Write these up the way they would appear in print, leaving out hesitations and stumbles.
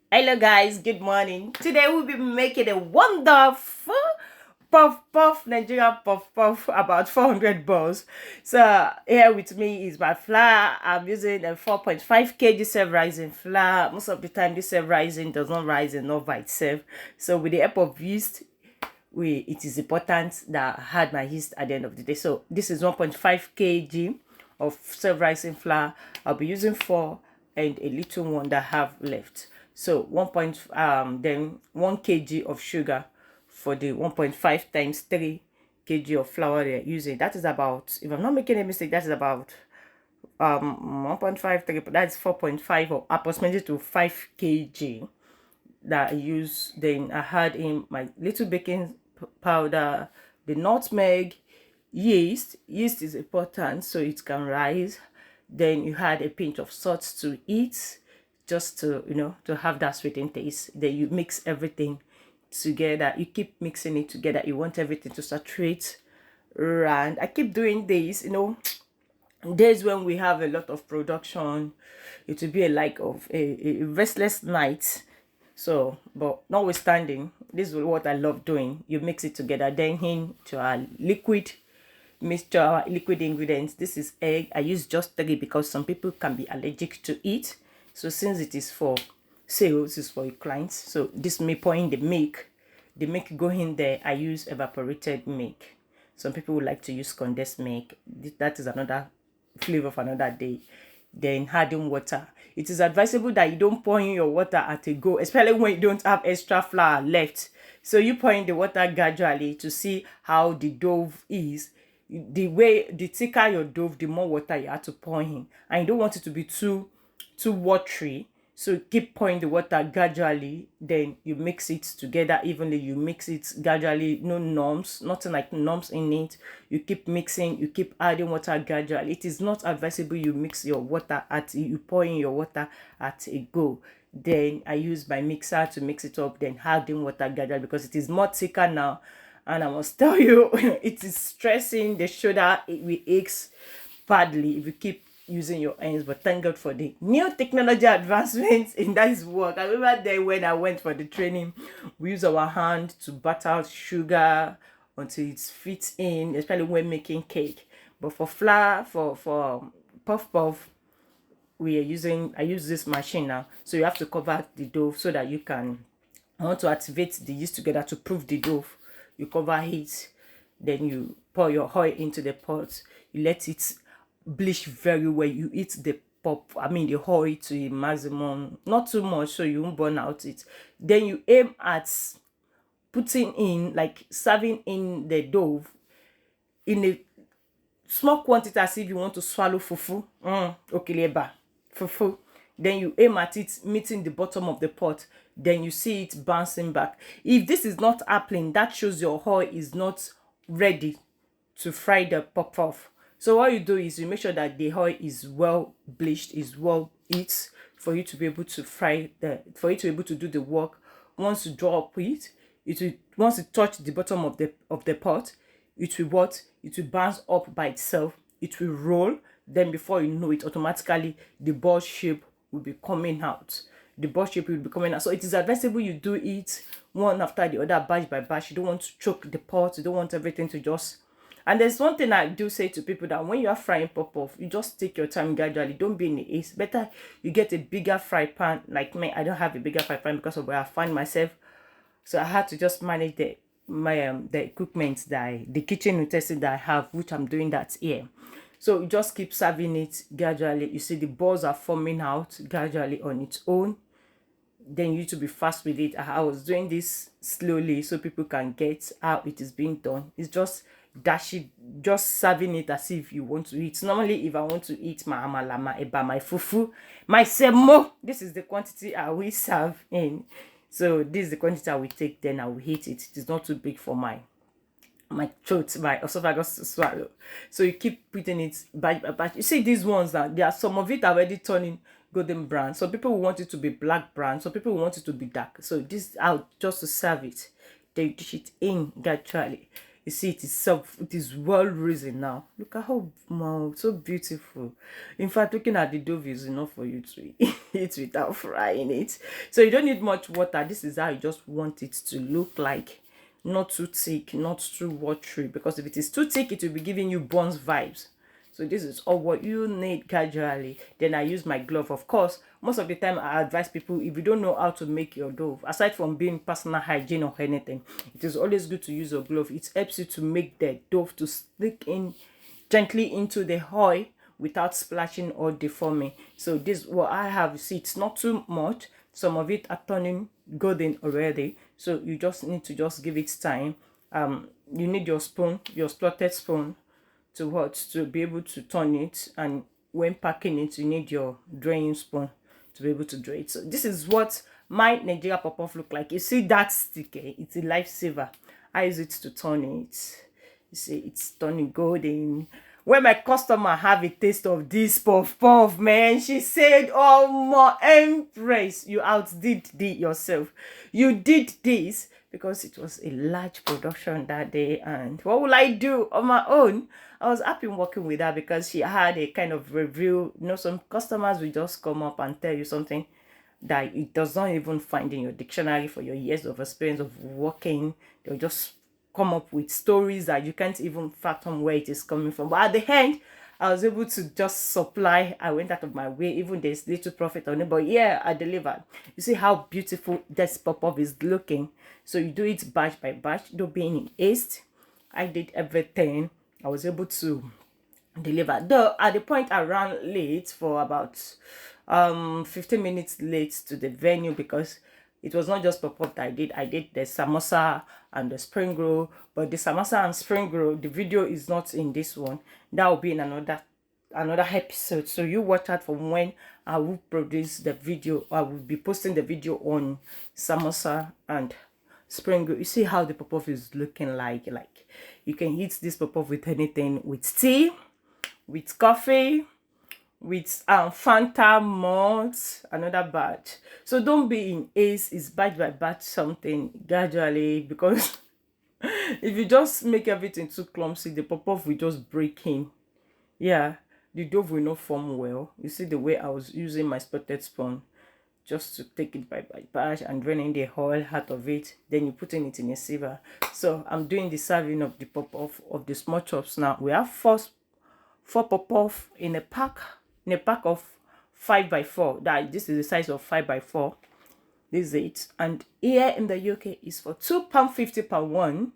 Hello guys, good morning. Today we'll be making a wonderful puff puff Nigerian puff puff about 400 balls. So here with me is my flour. I'm using a 4.5 kg self-rising flour. Most of the time this self-rising does not rise enough by itself. So with the help of yeast, it is important that I had my yeast at the end of the day. So this is 1.5 kg of self-rising flour. I'll be using 4 and a little one that I have left. So 1 kg of sugar for the 1.5 times 3 kg of flour they're using. That is about, if I'm not making a mistake, that is about 1.5 3, that's 4.5 or approximately to 5 kg that I use. Then I had in my little baking powder, the nutmeg, yeast. Yeast is important so it can rise. Then you had a pinch of salt to eat, just to to have that sweetened taste. Then you mix everything together. You keep mixing it together. You want everything to saturate. And I keep doing this, days when we have a lot of production. It will be a like of a restless night. So but notwithstanding, this is what I love doing. You mix it together, then into our liquid mixture, our liquid ingredients. This is egg. I use just 3 because some people can be allergic to it. So since it is for sales, it's for your clients. So this me pouring the milk go in there. I use evaporated milk. Some people would like to use condensed milk. That is another flavor of another day. Then adding water. It is advisable that you don't pour in your water at a go, especially when you don't have extra flour left. So you pour in the water gradually to see how the dough is. The thicker your dough, the more water you have to pour in, and you don't want it to be too watery. So keep pouring the water gradually. Then you mix it together evenly. You mix it gradually. No lumps, nothing like lumps in it. You keep mixing. You keep adding water gradually. It is not advisable you mix your water you pour in your water at a go. Then I use my mixer to mix it up. Then adding water gradually because it is more thicker now. And I must tell you, it is stressing the shoulder. It will aches badly if you keep using your hands. But thank God for the new technology advancements in that work. I remember then when I went for the training, we use our hand to batter out sugar until it fits in, especially when making cake. But for flour, for puff puff, I use this machine now. So you have to cover the dough so that you can, I want to activate the yeast together to proof the dough. You cover it, then you pour your oil into the pot. You let it bleach very well. You eat the the oil to a maximum, not too much so you won't burn out it. Then you aim at putting in, like serving in the dough in a small quantity, as if you want to swallow fufu. Okileba fufu. Then you aim at it meeting the bottom of the pot. Then you see it bouncing back. If this is not happening, that shows your oil is not ready to fry the puff off. So what you do is you make sure that the oil is well bleached, is well heat, for you to be able to for you to be able to do the work. Once you drop it, once it touch the bottom of the pot, it will it will bounce up by itself. It will roll. Then before you know it, automatically the ball shape will be coming out. The ball shape will be coming out. So it is advisable you do it one after the other, batch by batch. You don't want to choke the pot. You don't want everything to just. And there's one thing I do say to people, that when you are frying pop-off, you just take your time gradually. Don't be in the haste. Better you get a bigger fry pan. Like me, I don't have a bigger fry pan because of where I find myself. So I had to just manage the equipment the kitchen utensils that I have, which I'm doing that here. So you just keep serving it gradually. You see the balls are forming out gradually on its own. Then you need to be fast with it. I was doing this slowly so people can get how it is being done. It's just just serving it as if you want to eat. Normally, if I want to eat my amala, my eba, my fufu, my semo, this is the quantity I will serve in. So this is the quantity I will take, then I will eat it. It is not too big for my throat, my esophagus to swallow. So you keep putting it batch by batch. You see these ones now, there are some of it already turning golden brown. So people will want it to be black brown. So people will want it to be dark. So this out just to serve it. They dish it in gradually. You see, it is well risen now. Look at how, wow, so beautiful. In fact, looking at the dough is enough for you to eat without frying it. So you don't need much water. This is how you just want it to look like. Not too thick, not too watery, because if it is too thick, it will be giving you buns vibes. So this is all what you need gradually. Then I use my glove. Of course, most of the time I advise people, if you don't know how to make your dough, aside from being personal hygiene or anything, it is always good to use your glove. It helps you to make the dough to stick in gently into the oil without splashing or deforming. So this what I have. See, it's not too much. Some of it are turning golden already, so you just need to just give it time. You need your spoon, your slotted spoon, to be able to turn it, and when packing it, you need your draining spoon to be able to drain it. So this is what my Nigerian Puff Puff look like. You see that stick, it's a lifesaver. I use it to turn it. You see, it's turning golden. When my customer have a taste of this puff puff, man, she said, "Oh my Empress, you outdid yourself. You did this," because it was a large production that day. And what will I do on my own? I was happy working with her because she had a kind of review. You know, some customers will just come up and tell you something that it does not even find in your dictionary for your years of experience of working. They'll just come up with stories that you can't even fathom where it is coming from. But at the end, I was able to just supply. I went out of my way, even there's little profit on it, but yeah, I delivered. You see how beautiful this puff puff is looking. So you do it batch by batch. Don't be in haste. I did everything. I was able to deliver. Though at the point I ran late for about 15 minutes late to the venue, because it was not just pop-up that I did the samosa and the spring roll. But the samosa and spring roll, the video is not in this one. That will be in another episode. So you watch out for when I will produce the video. I will be posting the video on samosa and spring roll. You see how the pop-up is looking like you can eat this pop-up with anything, with tea, with coffee, with Fanta malt, another batch. So don't be in haste. It's batch by batch, something gradually, because if you just make everything too clumsy, the pop-off will just break in. Yeah, the dough will not form well. You see the way I was using my spotted spoon just to take it by batch and draining the oil out of it. Then you putting it in a sieve. So I'm doing the serving of the pop-off of the small chops now. We have four pop-off in a pack of 5x4. That this is the size of 5x4. This is it. And here in the UK is for £2.50 per one.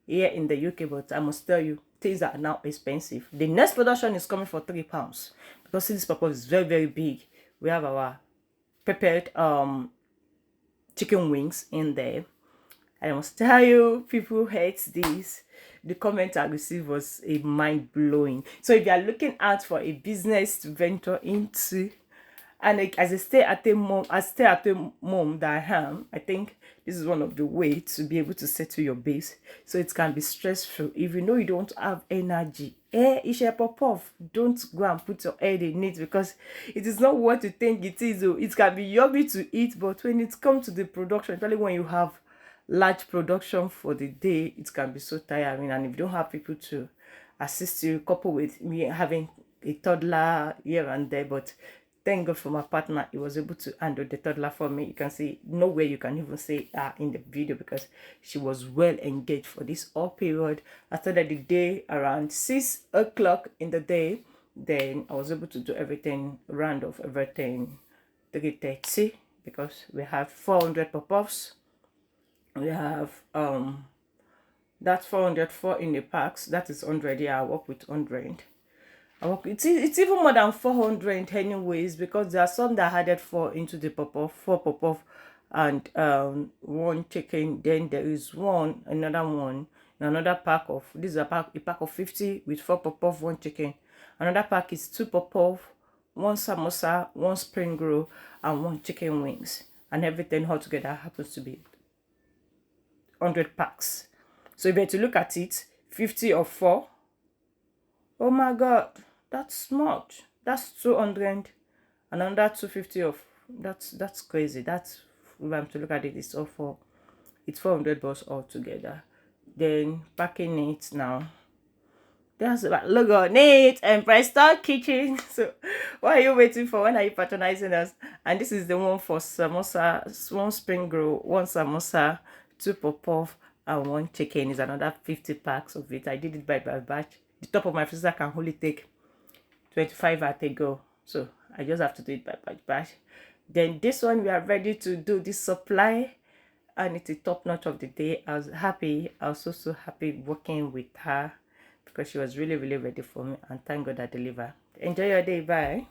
Here in the UK, but I must tell you, things are now expensive. The next production is coming for £3 because this pop-off is very, very big. We have our peppered chicken wings in there. I must tell you, people hate this. The comment I received was a mind-blowing. So if you are looking out for a business to venture into, and like, as a stay-at-home mom that I am, I think this is one of the ways to be able to settle your base, so it can be stress-free. If you know you don't have energy, it's a pop-off. Don't go and put your head in it, because it is not what you think it is. It can be yummy to eat, but when it comes to the production, especially when you have large production for the day, it can be so tiring. And if you don't have people to assist you, coupled with me having a toddler here and there, but thank God for my partner, he was able to handle the toddler for me. You can see nowhere you can even say in the video, because she was well engaged for this whole period. After that, the day around 6 o'clock in the day, then I was able to do everything, round off everything 3:30, because we have 400 pop-ups. We have that's 404 in the packs. That is 100. Yeah, I work with 100. It's even more than 400 anyways, because there are some that added 4 into the pop-off, 4 pop-off and 1 chicken. Then there is another pack of, this is a pack of 50 with 4 pop-off, 1 chicken. Another pack is 2 pop-off, 1 samosa, 1 spring roll, and 1 chicken wings, and everything all together happens to be 100 packs. So if you were to look at it, 50 of 4, oh my god, that's much. That's 200, another 250 of, that's crazy. That's, if I'm to look at it, it's all for, it's 400 bucks altogether. then packing it now. That's what logo on it. Empress'Touch kitchen. So what are you waiting for? When are you patronizing us? And this is the one for samosa, one spring roll, one samosa, 2 puff puff, and 1 chicken. Is another 50 packs of it. I did it by batch. The top of my freezer can only take 25 at a go. So I just have to do it by batch. Then this one, we are ready to do this supply, and it's the top notch of the day. I was happy. I was so happy working with her, because she was really ready for me, and thank God I delivered. Enjoy your day. Bye.